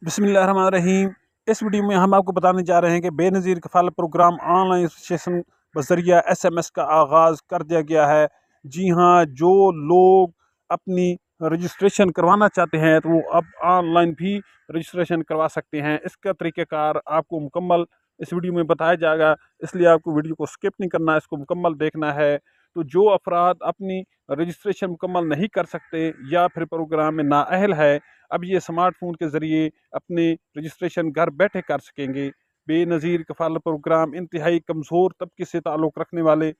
बिस्मिल्लाहिर्रहमानिर्रहीम। इस वीडियो में हम आपको बताने जा रहे हैं कि Benazir Kafaalat programme online registration बज़रिया SMS का आगाज़ कर दिया गया है। जी हाँ, जो लोग अपनी रजिस्ट्रेशन करवाना चाहते हैं तो वो अब ऑनलाइन भी रजिस्ट्रेशन करवा सकते हैं। इसका तरीक़ाकार आपको मुकम्मल इस वीडियो में बताया जाएगा, इसलिए आपको वीडियो को स्किप नहीं करना है, इसको मुकम्मल देखना है। तो जो अफराद अपनी रजिस्ट्रेशन मुकम्मल नहीं कर सकते या फिर प्रोग्राम में नाअहल है, अब ये स्मार्टफोन के ज़रिए अपने रजिस्ट्रेशन घर बैठे कर सकेंगे। बेनज़ीर कफ़ालत प्रोग्राम इंतहाई कमज़ोर तबके से ताल्लुक़ रखने वाले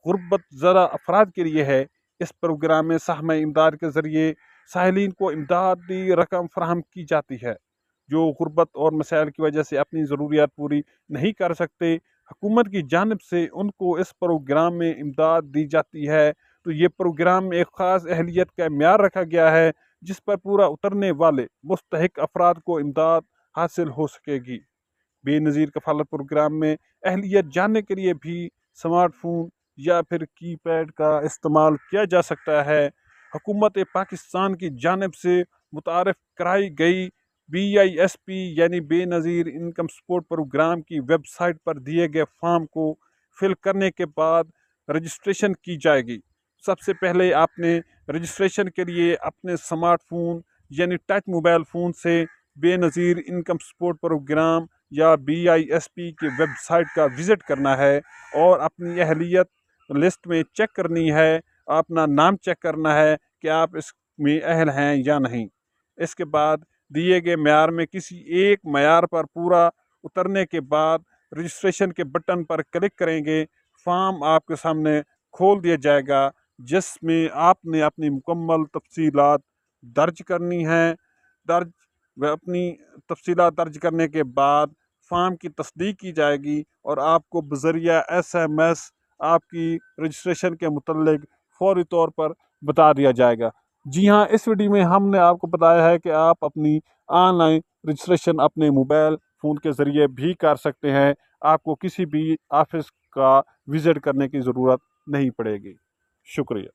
गुर्बत ज़दा अफराद के लिए है। इस प्रोग्राम में सहम इमदाद के ज़रिए साहिलीन को इमदादी रकम फ़राहम की जाती है जो गुर्बत और मसाइल की वजह से अपनी ज़रूरियात पूरी नहीं कर सकते। हुकूमत की जानिब से उनको इस प्रोग्राम में इमदाद दी जाती है। तो ये प्रोग्राम में एक ख़ास अहलियत का म्यार रखा गया है जिस पर पूरा उतरने वाले मुस्तहिक अफराद को इमदाद हासिल हो सकेगी। बेनज़ीर कफ़ालत प्रोग्राम में अहलियत जानने के लिए भी स्मार्टफोन या फिर कीपैड का इस्तेमाल किया जा सकता है। हुकूमत पाकिस्तान की जानिब से मुतारफ़ कराई गई BISP यानी बेनज़ीर इनकम सपोर्ट प्रोग्राम की वेबसाइट पर दिए गए फॉर्म को फिल करने के बाद रजिस्ट्रेशन की जाएगी। सबसे पहले आपने रजिस्ट्रेशन के लिए अपने स्मार्टफोन यानी टच मोबाइल फ़ोन से बेनज़ीर इनकम सपोर्ट प्रोग्राम या BISP की वेबसाइट का विज़िट करना है और अपनी अहलियत लिस्ट में चेक करनी है, अपना नाम चेक करना है कि आप इसमें अहल हैं या नहीं। इसके बाद दिए गए म्यार में किसी एक म्यार पर पूरा उतरने के बाद रजिस्ट्रेशन के बटन पर क्लिक करेंगे, फॉर्म आपके सामने खोल दिया जाएगा जिसमें आपने अपनी मुकम्मल तफसीलात दर्ज करनी है। अपनी तफसीलात दर्ज करने के बाद फॉर्म की तस्दीक की जाएगी और आपको बज़रिया SMS आपकी रजिस्ट्रेशन के मुतल्लिक फौरी तौर पर बता दिया जाएगा। जी हाँ, इस वीडियो में हमने आपको बताया है कि आप अपनी ऑनलाइन रजिस्ट्रेशन अपने मोबाइल फ़ोन के ज़रिए भी कर सकते हैं। आपको किसी भी ऑफिस का विज़िट करने की ज़रूरत नहीं पड़ेगी। शुक्रिया।